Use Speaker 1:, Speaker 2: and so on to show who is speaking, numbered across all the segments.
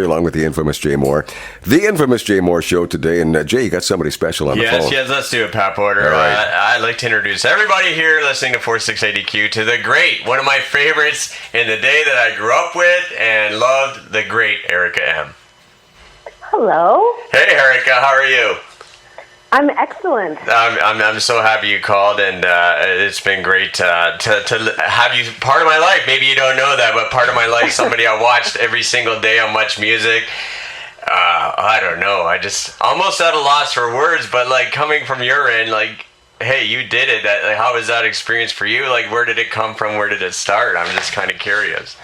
Speaker 1: Along with the infamous Jay Moore. The infamous Jay Moore show today. And Jay, you got somebody special on the phone.
Speaker 2: Yes, let's do it, Pat Porter. Right. I'd like to introduce everybody here listening to 468EQ to the great, one of my favorites in the day that I grew up with and loved, the great Erica Ehm.
Speaker 3: Hello.
Speaker 2: Hey, Erica, how are you?
Speaker 3: I'm excellent.
Speaker 2: I'm so happy you called, and it's been great to have you part of my life. Maybe you don't know that, but part of my life, somebody I watched every single day on Much Music. I don't know. I just almost at a loss for words, but like coming from your end, like, hey, you did it. Like, how was that experience for you? Like, where did it come from? Where did it start? I'm just kind of curious.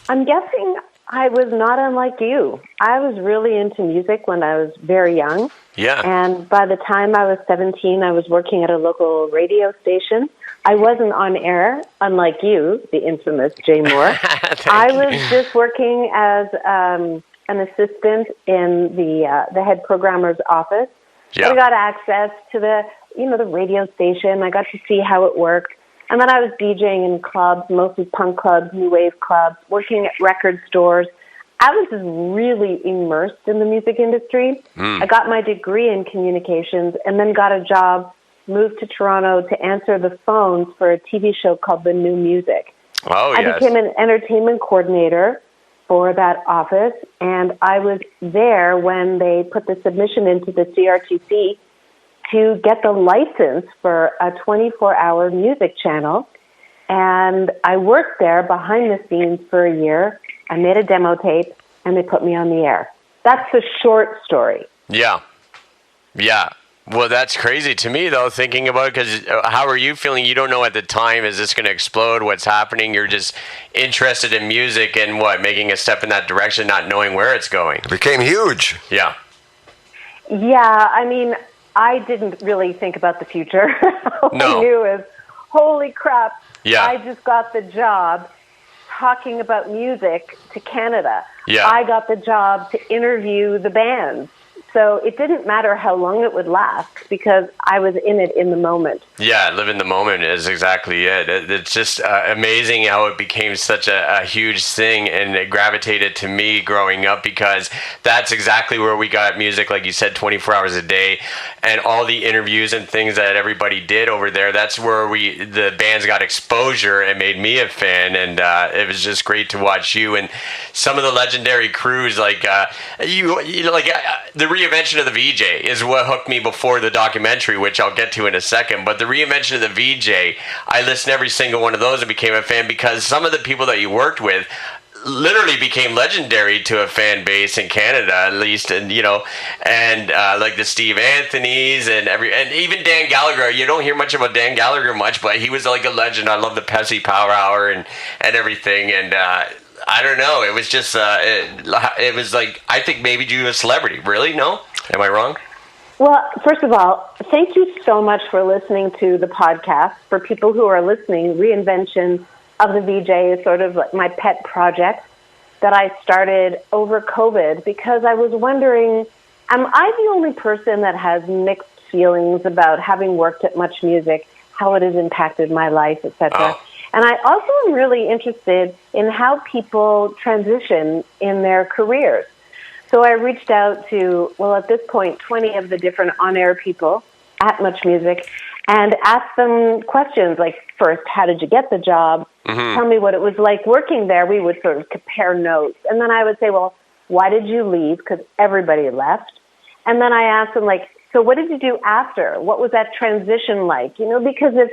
Speaker 3: I'm guessing I was not unlike you. I was really into music when I was very young.
Speaker 2: Yeah.
Speaker 3: And by the time I was 17, I was working at a local radio station. I wasn't on air, unlike you, the infamous Jay Moore. I was just working as an assistant in the head programmer's office.
Speaker 2: Yeah.
Speaker 3: I got access to the radio station. I got to see how it worked. And then I was DJing in clubs, mostly punk clubs, new wave clubs, working at record stores. I was just really immersed in the music industry. I got my degree in communications and then got a job, moved to Toronto to answer the phones for a TV show called The New Music.
Speaker 2: Oh, yes.
Speaker 3: I became an entertainment coordinator for that office, and I was there when they put the submission into the CRTC to get the license for a 24-hour music channel. And I worked there behind the scenes for a year. I made a demo tape, and they put me on the air. That's the short story.
Speaker 2: Yeah. Well, that's crazy to me, though, thinking about it, because how are you feeling? You don't know at the time, is this going to explode? What's happening? You're just interested in music and making a step in that direction, not knowing where it's going.
Speaker 1: It became huge.
Speaker 2: Yeah.
Speaker 3: Yeah, I mean, I didn't really think about the future. All I knew is, holy crap, I just got the job talking about music to Canada.
Speaker 2: Yeah.
Speaker 3: I got the job to interview the bands. So it didn't matter how long it would last because I was in it in the moment.
Speaker 2: Yeah, live in the moment is exactly it. It's just amazing how it became such a huge thing, and it gravitated to me growing up because that's exactly where we got music, like you said, 24 hours a day, and all the interviews and things that everybody did over there. That's where the bands got exposure and made me a fan, and it was just great to watch you and some of the legendary crews like the reinvention of the VJ is what hooked me before the documentary, which I'll get to in a second. But the reinvention of the VJ, I listened to every single one of those and became a fan because some of the people that you worked with literally became legendary to a fan base in Canada, at least, and like the Steve Anthony's and even Dan Gallagher. You don't hear much about Dan Gallagher much, but he was like a legend. I love the Pepsi Power Hour and everything, and I don't know. It was just, it was like, I think maybe you a celebrity. Really? No? Am I wrong?
Speaker 3: Well, first of all, thank you so much for listening to the podcast. For people who are listening, Reinvention of the VJ is sort of like my pet project that I started over COVID because I was wondering, am I the only person that has mixed feelings about having worked at Much Music, how it has impacted my life, etc.? Oh. And I also am really interested in how people transition in their careers. So I reached out to, at this point, 20 of the different on-air people at Much Music and asked them questions like, first, how did you get the job? Mm-hmm. Tell me what it was like working there. We would sort of compare notes. And then I would say, well, why did you leave? Because everybody left. And then I asked them, so what did you do after? What was that transition like? Because if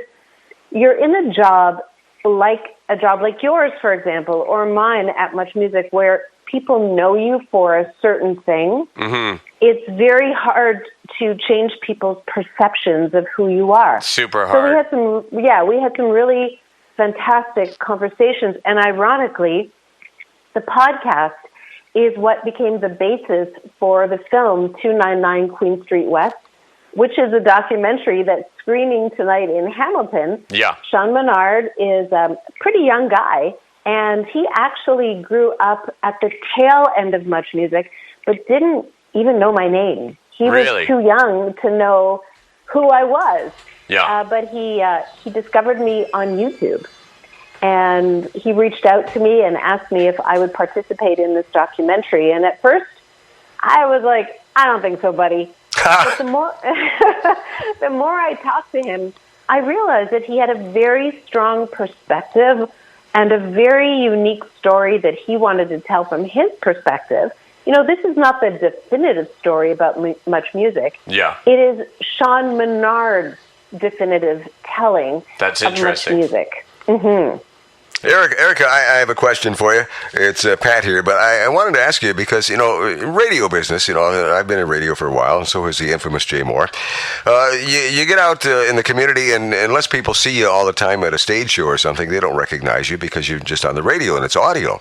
Speaker 3: you're in a job like yours, for example, or mine at Much Music, where people know you for a certain thing, mm-hmm. It's very hard to change people's perceptions of who you are.
Speaker 2: Super hard.
Speaker 3: So we had some really fantastic conversations, and ironically, the podcast is what became the basis for the film 299 Queen Street West, which is a documentary that's screening tonight in Hamilton.
Speaker 2: Yeah.
Speaker 3: Sean Menard is a pretty young guy, and he actually grew up at the tail end of Much Music, but didn't even know my name. He was too young to know who I was.
Speaker 2: Yeah.
Speaker 3: But he discovered me on YouTube. And he reached out to me and asked me if I would participate in this documentary. And at first, I was like, I don't think so, buddy. But the more I talked to him, I realized that he had a very strong perspective and a very unique story that he wanted to tell from his perspective. You know, this is not the definitive story about Much Music.
Speaker 2: Yeah.
Speaker 3: It is Sean Menard's definitive telling
Speaker 2: That's
Speaker 3: of Much
Speaker 2: interesting.
Speaker 3: Music. Mm-hmm.
Speaker 1: Erica, I have a question for you. It's Pat here, but I wanted to ask you because, radio business, I've been in radio for a while, and so has the infamous Jay Moore. You get out in the community, and unless people see you all the time at a stage show or something, they don't recognize you because you're just on the radio and it's audio.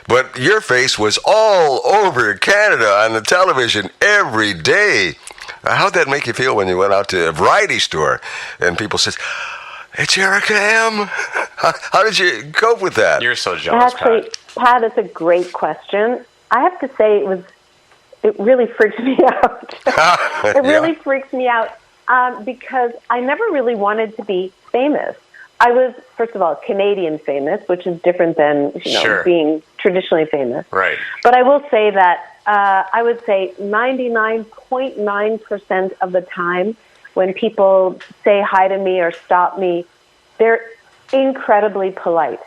Speaker 1: But your face was all over Canada on the television every day. How'd that make you feel when you went out to a variety store and people said, "It's Erica Ehm"? How did you cope with that?
Speaker 2: You're so jealous,
Speaker 3: Actually, Pat, it's a great question. I have to say it really freaks me out. It really freaks me out because I never really wanted to be famous. I was, first of all, Canadian famous, which is different than being traditionally famous.
Speaker 2: Right.
Speaker 3: But I will say that I would say 99.9% of the time when people say hi to me or stop me, they're incredibly polite.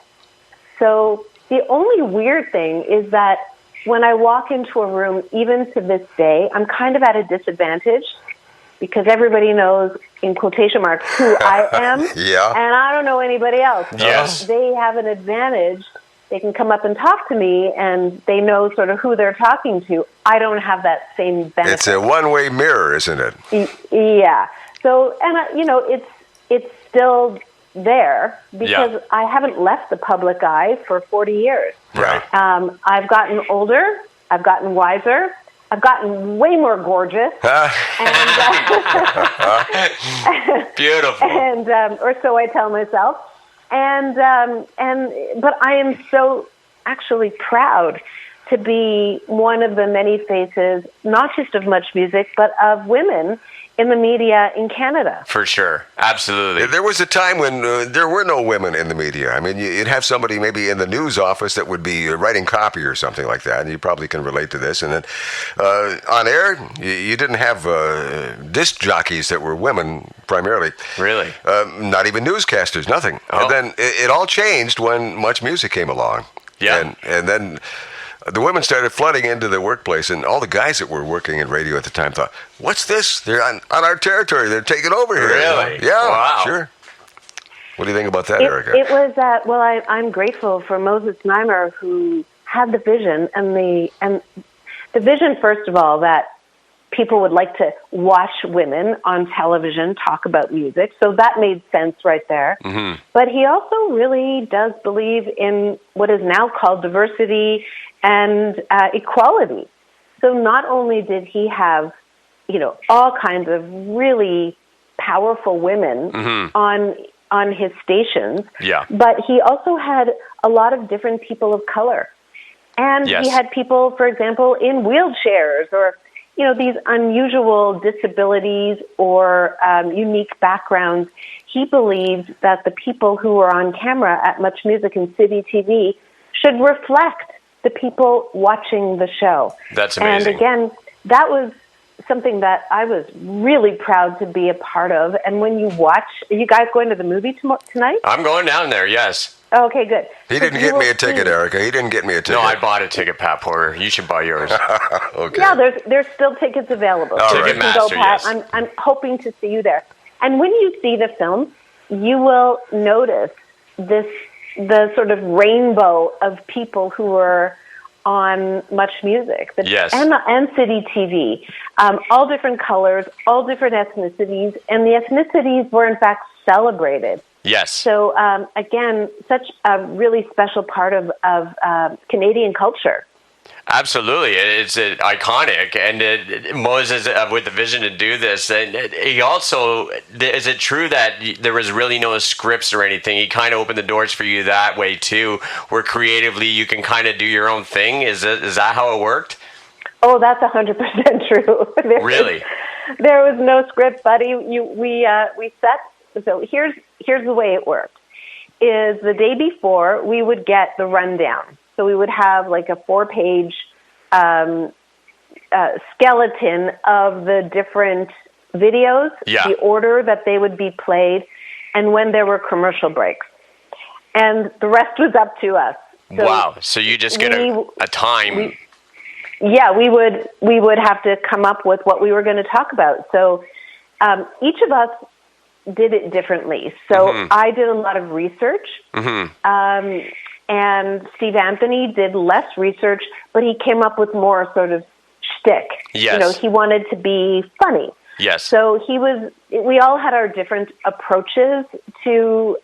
Speaker 3: So the only weird thing is that when I walk into a room, even to this day, I'm kind of at a disadvantage because everybody knows, in quotation marks, who I am, and I don't know anybody else.
Speaker 2: Yes.
Speaker 3: They have an advantage. They can come up and talk to me, and they know sort of who they're talking to. I don't have that same benefit.
Speaker 1: It's a one-way mirror, isn't it?
Speaker 3: Yeah. So, and it's still there because I haven't left the public eye for 40 years.
Speaker 1: Right.
Speaker 3: I've gotten older. I've gotten wiser. I've gotten way more gorgeous.
Speaker 2: Beautiful.
Speaker 3: And or so I tell myself. But I am so actually proud to be one of the many faces, not just of Much Music, but of women in the media in Canada.
Speaker 2: For sure. Absolutely.
Speaker 1: There was a time when there were no women in the media. I mean, you'd have somebody maybe in the news office that would be writing copy or something like that, and you probably can relate to this. And then on air, you didn't have disc jockeys that were women primarily.
Speaker 2: Really?
Speaker 1: Not even newscasters, nothing.
Speaker 2: Oh.
Speaker 1: And then it all changed when Much Music came along.
Speaker 2: Yeah.
Speaker 1: And then the women started flooding into the workplace, and all the guys that were working in radio at the time thought, "What's this? They're on our territory. They're taking over here."
Speaker 2: Really?
Speaker 1: Yeah,
Speaker 2: wow.
Speaker 1: Sure. What do you think about that, Erica?
Speaker 3: It was I'm grateful for Moses Neimer, who had the vision and the vision, first of all, that people would like to watch women on television talk about music. So that made sense right there. Mm-hmm. But he also really does believe in what is now called diversity and equality. So not only did he have, all kinds of really powerful women on his stations, but he also had a lot of different people of color. And he had people, for example, in wheelchairs or, these unusual disabilities or unique backgrounds. He believed that the people who were on camera at Much Music and City TV should reflect the people watching the show.
Speaker 2: That's amazing.
Speaker 3: And again, that was something that I was really proud to be a part of. And when you watch, are you guys going to the movie tonight?
Speaker 2: I'm going down there, yes.
Speaker 3: Okay, good.
Speaker 1: He didn't get me a ticket, Erica. He didn't get me a ticket.
Speaker 2: No, I bought a ticket, Pat Porter. You should buy yours.
Speaker 1: Okay.
Speaker 3: Yeah, there's still tickets available.
Speaker 1: All
Speaker 3: so
Speaker 1: right.
Speaker 3: you can go, Pat.
Speaker 2: Yes.
Speaker 3: I'm hoping to see you there. And when you see the film, you will notice the sort of rainbow of people who were on Much Music, and City TV, all different colors, all different ethnicities, and the ethnicities were in fact celebrated.
Speaker 2: Yes.
Speaker 3: So again, such a really special part of Canadian culture.
Speaker 2: Absolutely, it's iconic, and Moses with the vision to do this. And he also, is it true that there was really no scripts or anything? He kind of opened the doors for you that way too, where creatively you can kind of do your own thing. Is that how it worked?
Speaker 3: Oh, that's 100% true.
Speaker 2: Really?
Speaker 3: There was no script, buddy. We set. So here's the way it worked. is the day before we would get the rundown. So we would have like a 4-page skeleton of the different videos, the order that they would be played, and when there were commercial breaks. And the rest was up to us. So
Speaker 2: wow. So you just get a time.
Speaker 3: We would have to come up with what we were going to talk about. So each of us did it differently. So I did a lot of research, and Steve Anthony did less research, but he came up with more sort of shtick.
Speaker 2: Yes.
Speaker 3: You know, he wanted to be funny.
Speaker 2: Yes.
Speaker 3: So we all had our different approaches to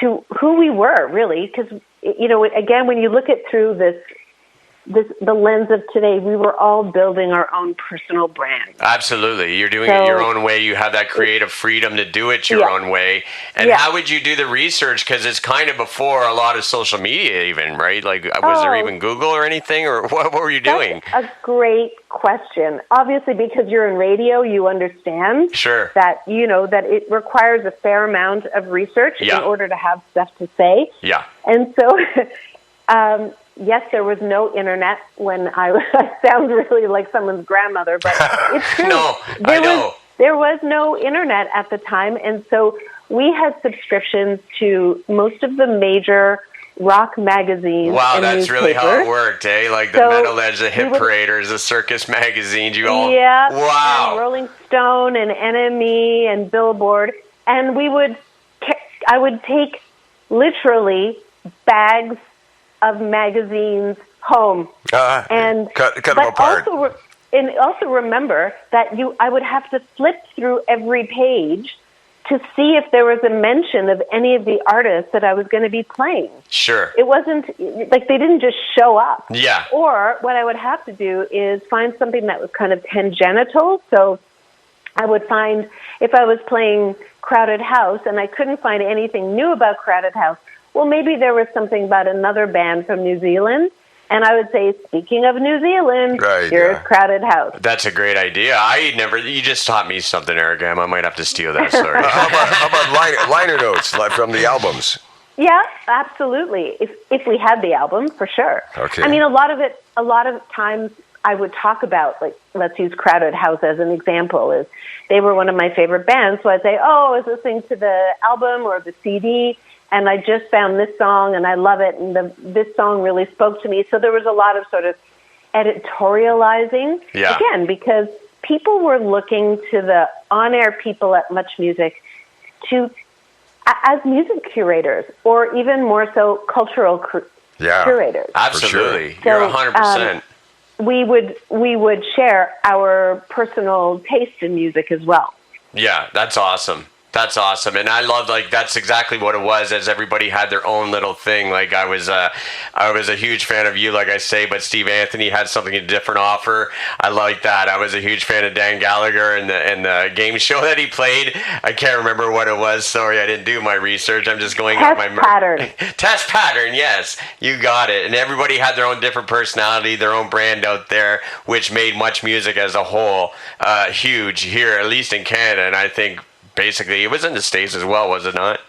Speaker 3: who we were, really, because, you know, again, when you look at through the lens of today, we were all building our own personal brand.
Speaker 2: Absolutely. You're doing it your own way. You have that creative freedom to do it your own way. And how would you do the research? Because it's kind of before a lot of social media even, right? Like, was there even Google or anything? Or what were you doing?
Speaker 3: That's a great question. Obviously, because you're in radio, you understand that, you know, that it requires a fair amount of research in order to have stuff to say.
Speaker 2: Yeah.
Speaker 3: And so... yes, there was no internet when I sound really like someone's grandmother, but it's true.
Speaker 2: No, I know.
Speaker 3: There was no internet at the time, and so we had subscriptions to most of the major rock magazines.
Speaker 2: Wow, that's really how it worked, eh? Like the Metal Edge, the Hit Paraders, the Circus magazines, you all...
Speaker 3: Yeah,
Speaker 2: wow.
Speaker 3: And Rolling Stone and NME and Billboard, and I would take literally bags of magazines home, and
Speaker 1: cut them apart.
Speaker 3: Also remember that I would have to flip through every page to see if there was a mention of any of the artists that I was going to be playing.
Speaker 2: Sure.
Speaker 3: It wasn't like they didn't just show up.
Speaker 2: Yeah.
Speaker 3: Or what I would have to do is find something that was kind of tangential. So I would find, if I was playing Crowded House and I couldn't find anything new about Crowded House, well, maybe there was something about another band from New Zealand, and I would say, speaking of New Zealand, here's Crowded House.
Speaker 2: That's a great idea. You just taught me something, Erica. I might have to steal that story.
Speaker 1: How about liner notes from the albums?
Speaker 3: Yeah, absolutely. If we had the album, for sure.
Speaker 1: Okay.
Speaker 3: I mean, a lot of times I would talk about, like, let's use Crowded House as an example, is they were one of my favorite bands, so I'd say, I was listening to the album or the CD, and I just found this song, and I love it, and this song really spoke to me. So there was a lot of sort of editorializing, again, because people were looking to the on-air people at Much Music as music curators, or even more so cultural curators.
Speaker 2: Absolutely.
Speaker 1: Sure.
Speaker 2: You're 100%.
Speaker 3: We would share our personal taste in music as well.
Speaker 2: Yeah, that's awesome. That's awesome. And I love, like, that's exactly what it was, as everybody had their own little thing. Like, I was a huge fan of you, like I say, but Steve Anthony had something a different offer. I like that. I was a huge fan of Dan Gallagher and the game show that he played. I can't remember what it was. Sorry, I didn't do my research. I'm just going off my
Speaker 3: pattern.
Speaker 2: Test pattern, yes. You got it. And everybody had their own different personality, their own brand out there, which made Much Music as a whole huge here, at least in Canada. And I think basically it was in the States as well, was it not?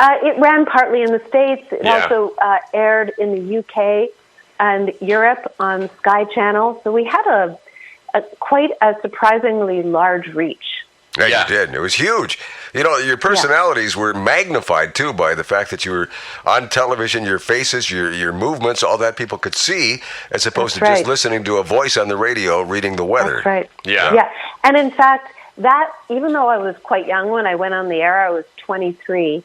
Speaker 3: It ran partly in the States. It also aired in the UK and Europe on Sky Channel. So we had quite a surprisingly large reach.
Speaker 1: Yeah, you did. It was huge. You know, your personalities were magnified, too, by the fact that you were on television, your faces, your movements, all that people could see, as opposed to just listening to a voice on the radio reading the weather.
Speaker 3: That's right.
Speaker 2: Yeah.
Speaker 3: And in fact, that, even though I was quite young when I went on the air, I was 23,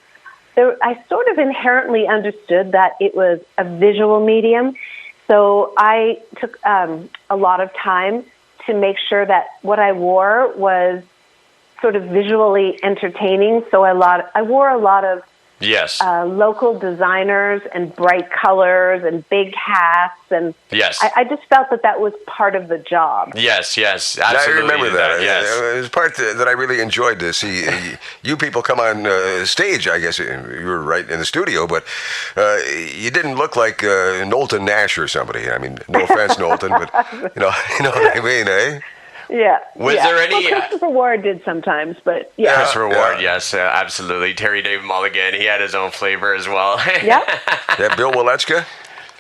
Speaker 3: I sort of inherently understood that it was a visual medium. So I took a lot of time to make sure that what I wore was sort of visually entertaining. So I wore a lot of local designers and bright colors and big hats, and I just felt that was part of the job.
Speaker 2: Yes, absolutely.
Speaker 1: I remember that.
Speaker 2: Yes.
Speaker 1: It was part that I really enjoyed to see you people come on stage. I guess you were right in the studio, but you didn't look like Knowlton Nash or somebody. I mean, no offense, Knowlton, but you know what I mean, eh?
Speaker 3: Yeah.
Speaker 2: Was
Speaker 3: yeah.
Speaker 2: there any?
Speaker 3: Well, Christopher Ward did sometimes, but yeah.
Speaker 2: Christopher Ward, yes, absolutely. Terry Dave Mulligan, he had his own flavor as well.
Speaker 3: Yeah.
Speaker 1: Yeah, Bill Welechka.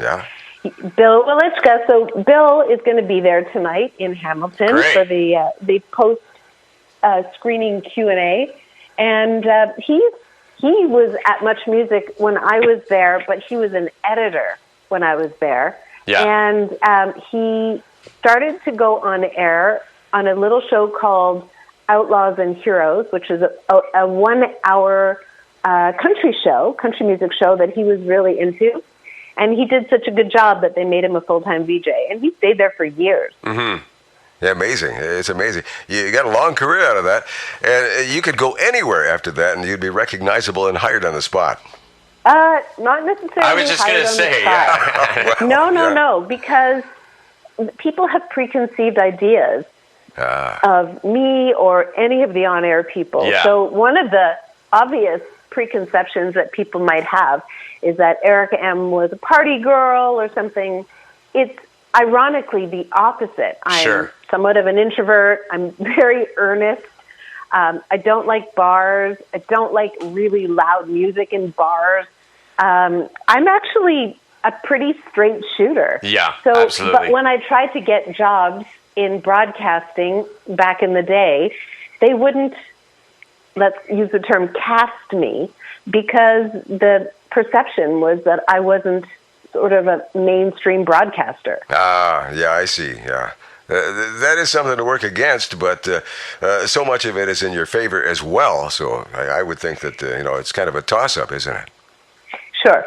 Speaker 1: Yeah.
Speaker 3: Bill Welechka. So Bill is going to be there tonight in Hamilton
Speaker 2: Great.
Speaker 3: for the post screening Q&A, and he was at Much Music when I was there, but he was an editor when I was there.
Speaker 2: Yeah.
Speaker 3: And he started to go on air on a little show called Outlaws and Heroes, which is a 1 hour country music show that he was really into. And he did such a good job that they made him a full-time VJ. And he stayed there for years.
Speaker 1: Mm-hmm. Yeah, amazing. It's amazing. You got a long career out of that. And you could go anywhere after that, and you'd be recognizable and hired on the spot.
Speaker 3: Not necessarily.
Speaker 2: I was just going to say, yeah.
Speaker 3: No, because people have preconceived ideas of me or any of the on-air people.
Speaker 2: Yeah.
Speaker 3: So one of the obvious preconceptions that people might have is that Erica Ehm was a party girl or something. It's ironically the opposite. I'm somewhat of an introvert. I'm very earnest. I don't like bars. I don't like really loud music in bars. I'm actually a pretty straight shooter.
Speaker 2: Yeah,
Speaker 3: so,
Speaker 2: absolutely.
Speaker 3: But when I tried to get jobs in broadcasting back in the day, they wouldn't, let's use the term, cast me, because the perception was that I wasn't sort of a mainstream broadcaster.
Speaker 1: Yeah, I see, yeah. That is something to work against, but so much of it is in your favor as well. So I would think that it's kind of a toss-up, isn't it?
Speaker 3: Sure.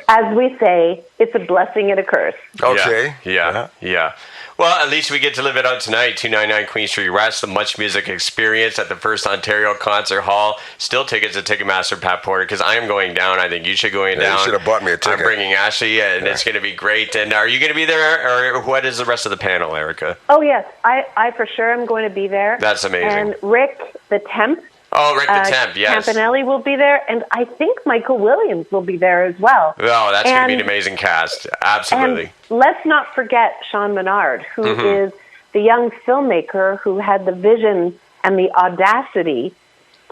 Speaker 3: As we say, it's a blessing and a curse.
Speaker 1: Okay.
Speaker 2: Yeah. Well, at least we get to live it out tonight. 299 Queen Street West, the Much Music Experience at the First Ontario Concert Hall. Still tickets at Ticketmaster, Pat Porter, because I am going down. I think you should go down.
Speaker 1: You should have bought me a ticket.
Speaker 2: I'm bringing Ashley, and it's going to be great. And are you going to be there, or what is the rest of the panel, Erica?
Speaker 3: Oh, yes. I for sure am going to be there.
Speaker 2: That's amazing.
Speaker 3: And Rick, the Temp.
Speaker 2: Oh, Rick the Temp, yes.
Speaker 3: Campanelli will be there, and I think Michael Williams will be there as well.
Speaker 2: Oh, that's going to be an amazing cast. Absolutely.
Speaker 3: And let's not forget Sean Menard, who is the young filmmaker who had the vision and the audacity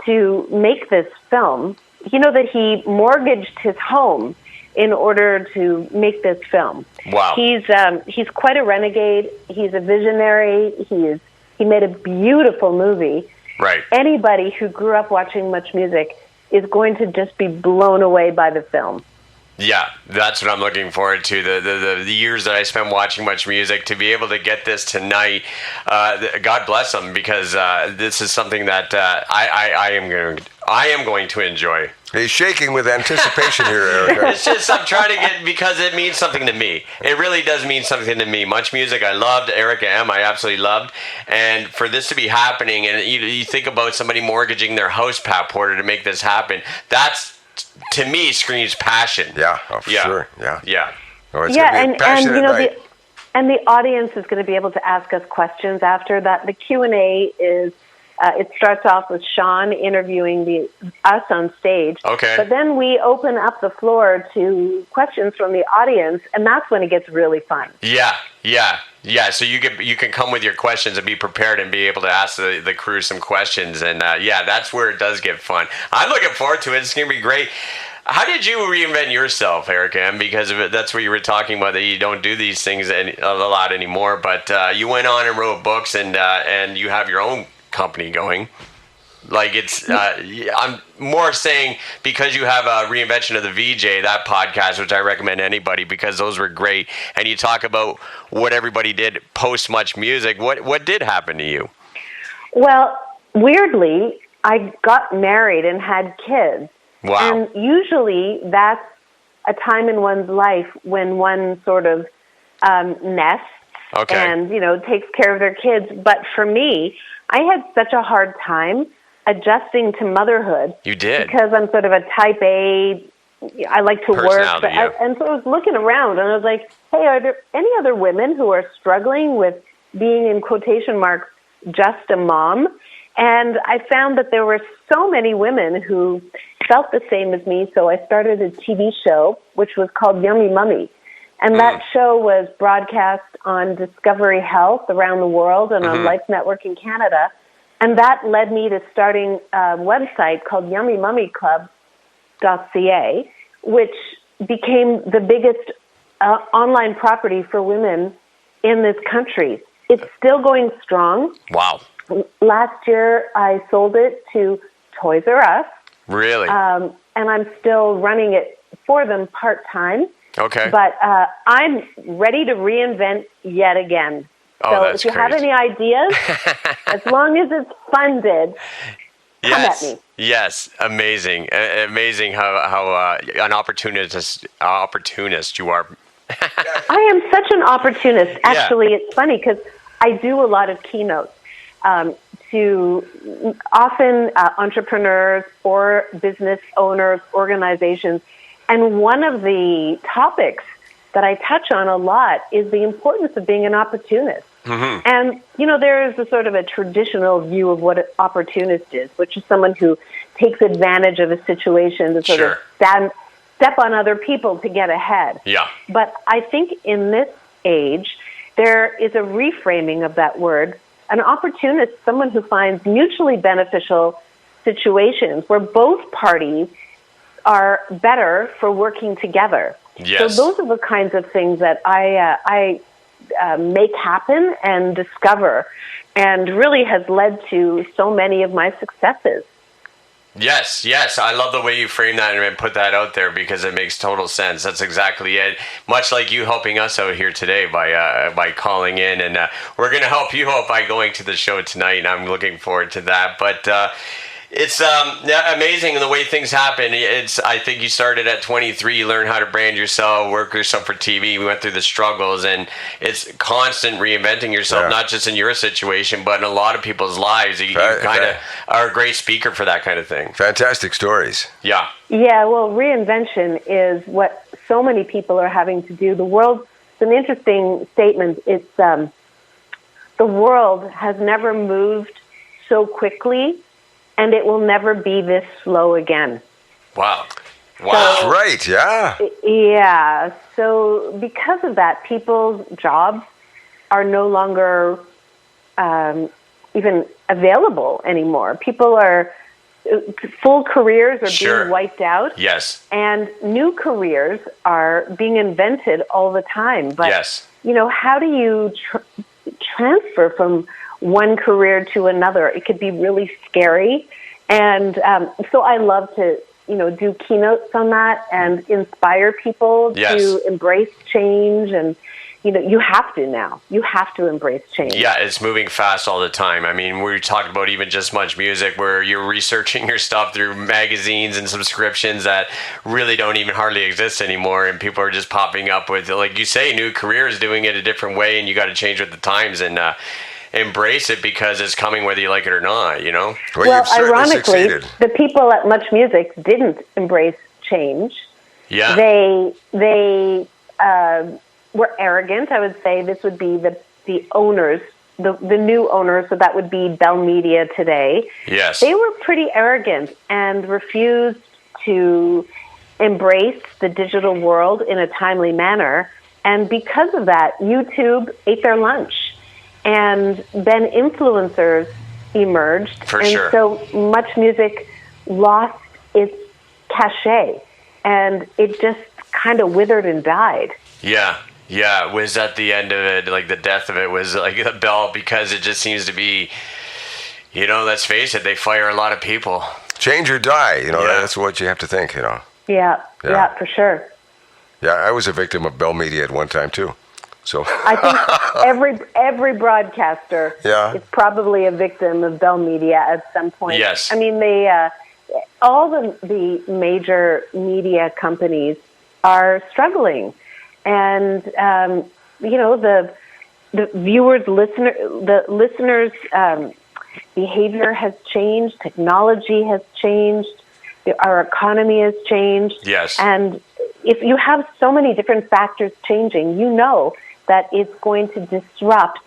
Speaker 3: to make this film. You know that he mortgaged his home in order to make this film.
Speaker 2: Wow.
Speaker 3: He's quite a renegade. He's a visionary. He made a beautiful movie.
Speaker 2: Right.
Speaker 3: Anybody who grew up watching Much Music is going to just be blown away by the film.
Speaker 2: Yeah, that's what I'm looking forward to. The years that I spent watching Much Music, to be able to get this tonight, God bless them, because this is something that I am going to enjoy.
Speaker 1: He's shaking with anticipation here, Erica.
Speaker 2: It's just I'm trying to get, because it means something to me. It really does mean something to me. Much Music I loved. Erica Ehm I absolutely loved. And for this to be happening, and you think about somebody mortgaging their house, Pat Porter, to make this happen, that's, to me, screams passion.
Speaker 1: Yeah, for sure. Yeah. Oh, it's gonna be a passionate night.
Speaker 3: The audience is going to be able to ask us questions after that. The Q&A is, it starts off with Sean interviewing us on stage.
Speaker 2: Okay.
Speaker 3: But then we open up the floor to questions from the audience, and that's when it gets really fun.
Speaker 2: Yeah. So you can come with your questions and be prepared and be able to ask the crew some questions, and that's where it does get fun. I'm looking forward to it. It's going to be great. How did you reinvent yourself, Erica? And because of it, that's what you were talking about, that you don't do these things a lot anymore. But you went on and wrote books, and you have your own company going. Like, it's I'm more saying, because you have a reinvention of the VJ, that podcast, which I recommend anybody, because those were great, and you talk about what everybody did post Much Music. What did happen to you?
Speaker 3: Well, weirdly, I got married and had kids.
Speaker 2: Wow.
Speaker 3: And usually that's a time in one's life when one sort of nests and takes care of their kids. But for me, I had such a hard time adjusting to motherhood.
Speaker 2: You did.
Speaker 3: Because I'm sort of a type A, I like to work. And so I was looking around and I was like, hey, are there any other women who are struggling with being, in quotation marks, just a mom? And I found that there were so many women who felt the same as me, so I started a TV show, which was called Yummy Mummy. And that show was broadcast on Discovery Health around the world and on Life Network in Canada. And that led me to starting a website called YummyMummyClub.ca, which became the biggest online property for women in this country. It's still going strong.
Speaker 2: Wow.
Speaker 3: Last year, I sold it to Toys R Us.
Speaker 2: Really?
Speaker 3: And I'm still running it for them part-time.
Speaker 2: Okay.
Speaker 3: But I'm ready to reinvent yet again. So if you have any ideas, as long as it's funded, come at me.
Speaker 2: Yes, amazing. Amazing how an opportunist you are.
Speaker 3: I am such an opportunist. Actually, It's funny because I do a lot of keynotes to often entrepreneurs or business owners, organizations. And one of the topics that I touch on a lot is the importance of being an opportunist. And, there is a sort of a traditional view of what an opportunist is, which is someone who takes advantage of a situation to sort of step on other people to get ahead.
Speaker 2: Yeah.
Speaker 3: But I think in this age, there is a reframing of that word. An opportunist, someone who finds mutually beneficial situations where both parties are better for working together.
Speaker 2: Yes.
Speaker 3: So those are the kinds of things that I make happen and discover, and really has led to so many of my successes.
Speaker 2: Yes. I love the way you frame that and put that out there because it makes total sense. That's exactly it. Much like you helping us out here today by calling in, and we're going to help you out by going to the show tonight, and I'm looking forward to that. But it's amazing the way things happen. I think you started at 23, you learned how to brand yourself, work yourself for TV. We went through the struggles, and it's constant reinventing yourself, not just in your situation, but in a lot of people's lives. You kind of are a great speaker for that kind of thing.
Speaker 1: Fantastic stories.
Speaker 2: Yeah.
Speaker 3: Yeah, well, reinvention is what so many people are having to do. The world, it's an interesting statement. It's the world has never moved so quickly, and it will never be this slow again.
Speaker 2: Wow.
Speaker 1: That's right, yeah.
Speaker 3: Yeah. So because of that, people's jobs are no longer even available anymore. People are, full careers are being wiped out.
Speaker 2: Yes.
Speaker 3: And new careers are being invented all the time. But, how do you transfer from one career to another? It could be really scary. And so I love to, do keynotes on that and inspire people to embrace change. And, you have to now. You have to embrace change.
Speaker 2: Yeah, it's moving fast all the time. I mean, we talked about even just Much Music, where you're researching your stuff through magazines and subscriptions that really don't even hardly exist anymore. And people are just popping up with, like you say, new careers, doing it a different way. And you got to change with the times and embrace it because it's coming whether you like it or not,
Speaker 3: Well, ironically, the people at Much Music didn't embrace change.
Speaker 2: Yeah.
Speaker 3: They were arrogant. I would say this would be the owners, the new owners, so that would be Bell Media today.
Speaker 2: Yes.
Speaker 3: They were pretty arrogant and refused to embrace the digital world in a timely manner. And because of that, YouTube ate their lunch. And then influencers emerged. So Much Music lost its cachet. And it just kind of withered and died.
Speaker 2: Yeah. It was at the end of it, like the death of it was like the Bell, because it just seems to be, let's face it, they fire a lot of people.
Speaker 1: Change or die, that's what you have to think,
Speaker 3: Yeah, for sure.
Speaker 1: Yeah, I was a victim of Bell Media at one time too. So
Speaker 3: I think every broadcaster is probably a victim of Bell Media at some point.
Speaker 2: Yes.
Speaker 3: I mean, all the major media companies are struggling, and the listeners' behavior has changed. Technology has changed. Our economy has changed.
Speaker 2: Yes.
Speaker 3: And if you have so many different factors changing, that it's going to disrupt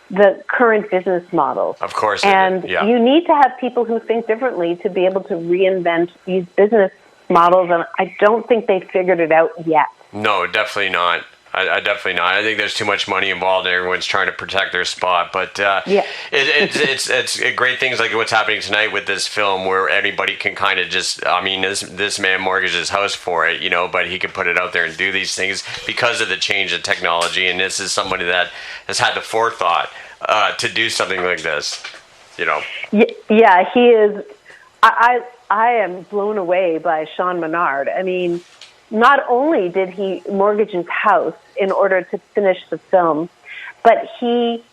Speaker 3: the current business model.
Speaker 2: Of course.
Speaker 3: And you need to have people who think differently to be able to reinvent these business models, and I don't think they've figured it out yet.
Speaker 2: No, definitely not. I definitely not. I think there's too much money involved, and everyone's trying to protect their spot. But it's great things like what's happening tonight with this film, where anybody can kind of just. I mean, this man mortgaged his house for it, but he can put it out there and do these things because of the change in technology. And this is somebody that has had the forethought to do something like this.
Speaker 3: Yeah, he is. I am blown away by Sean Menard. I mean, not only did he mortgage his house in order to finish the film, but he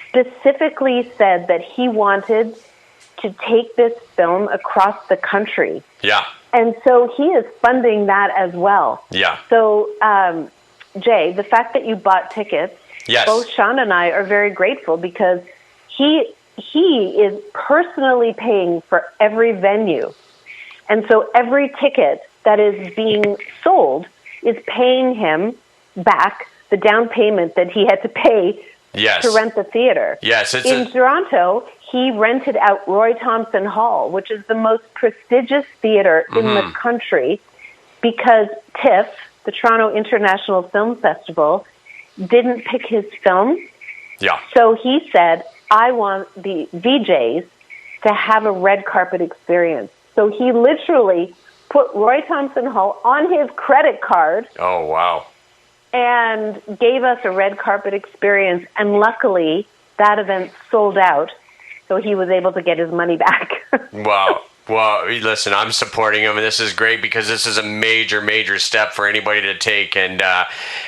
Speaker 3: specifically said that he wanted to take this film across the country.
Speaker 2: Yeah.
Speaker 3: And so he is funding that as well.
Speaker 2: Yeah.
Speaker 3: So, Jay, the fact that you bought tickets,
Speaker 2: yes,
Speaker 3: both Sean and I are very grateful because he is personally paying for every venue. And so every ticket that is being sold is paying him back the down payment that he had to pay to rent the theater.
Speaker 2: Yes,
Speaker 3: in Toronto, he rented out Roy Thomson Hall, which is the most prestigious theater in the country, because TIFF, the Toronto International Film Festival, didn't pick his film.
Speaker 2: Yeah.
Speaker 3: So he said, I want the VJs to have a red carpet experience. So he literally put Roy Thomson Hall on his credit card.
Speaker 2: Oh, wow.
Speaker 3: And gave us a red carpet experience. And luckily, that event sold out. So he was able to get his money back.
Speaker 2: Wow. Well, listen, I'm supporting him, and this is great because this is a major, major step for anybody to take, and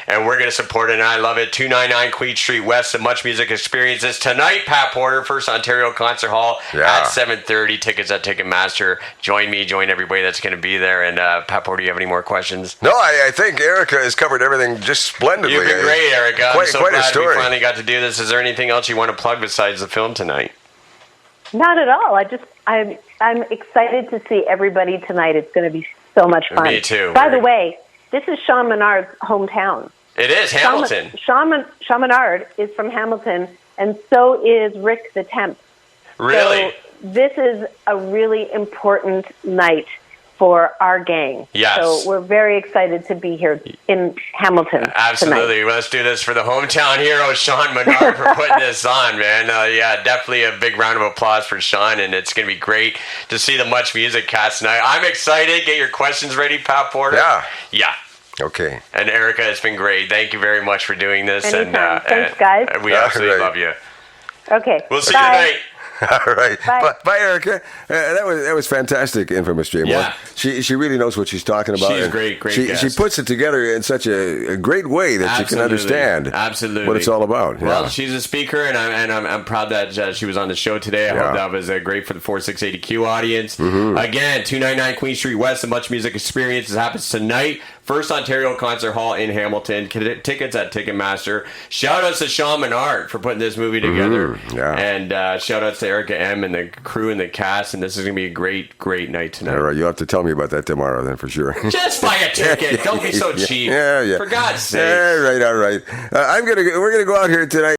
Speaker 2: we're going to support it, and I love it. 299 Queen Street West, the Much Music Experiences tonight. Pat Porter, First Ontario Concert Hall at 7:30. Tickets at Ticketmaster. Join me, join everybody that's going to be there. And Pat Porter, do you have any more questions?
Speaker 1: No, I think Erica has covered everything just splendidly.
Speaker 2: You've been great, Erica. I'm so
Speaker 1: quite
Speaker 2: glad
Speaker 1: a story.
Speaker 2: we finally got to do this. Is there anything else you want to plug besides the film tonight?
Speaker 3: Not at all. I'm excited to see everybody tonight. It's going to be so much fun.
Speaker 2: Me too.
Speaker 3: By the way, this is Sean Menard's hometown.
Speaker 2: It is Hamilton.
Speaker 3: Sean Menard is from Hamilton, and so is Rick the Temp.
Speaker 2: Really?
Speaker 3: So this is a really important night for our gang.
Speaker 2: Yes.
Speaker 3: So we're very excited to be here in Hamilton.
Speaker 2: Absolutely.
Speaker 3: Tonight.
Speaker 2: Let's do this for the hometown hero, Sean Menard, for putting this on, man. Yeah, definitely a big round of applause for Sean, and it's going to be great to see the Much Music cast tonight. I'm excited. Get your questions ready, Pat Porter. Yeah.
Speaker 1: Okay.
Speaker 2: And Erica, it's been great. Thank you very much for doing this.
Speaker 3: Anytime. Thanks, guys.
Speaker 2: We absolutely love you.
Speaker 3: Okay.
Speaker 2: We'll see you tonight.
Speaker 1: All right.
Speaker 3: Bye.
Speaker 1: Bye, Erica. That was fantastic, Infamous Jay Moore.
Speaker 2: Yeah.
Speaker 1: She really knows what she's talking about.
Speaker 2: She's great guest.
Speaker 1: She puts it together in such a great way that you can understand what it's all about.
Speaker 2: Well, she's a speaker, and I'm proud that she was on the show today. I hope that was great for the 4680Q audience. Again, 299 Queen Street West, the Much Music Experience happens tonight. First Ontario Concert Hall in Hamilton. Tickets at Ticketmaster. Shout outs to Sean Menard for putting this movie together. And shout outs to Erica Ehm and the crew and the cast. And this is going to be a great, great night tonight.
Speaker 1: All right, you'll have to tell me about that tomorrow then for sure.
Speaker 2: Just buy a ticket. Don't be so cheap.
Speaker 1: Yeah.
Speaker 2: For God's sake.
Speaker 1: All right. We're gonna go out here tonight.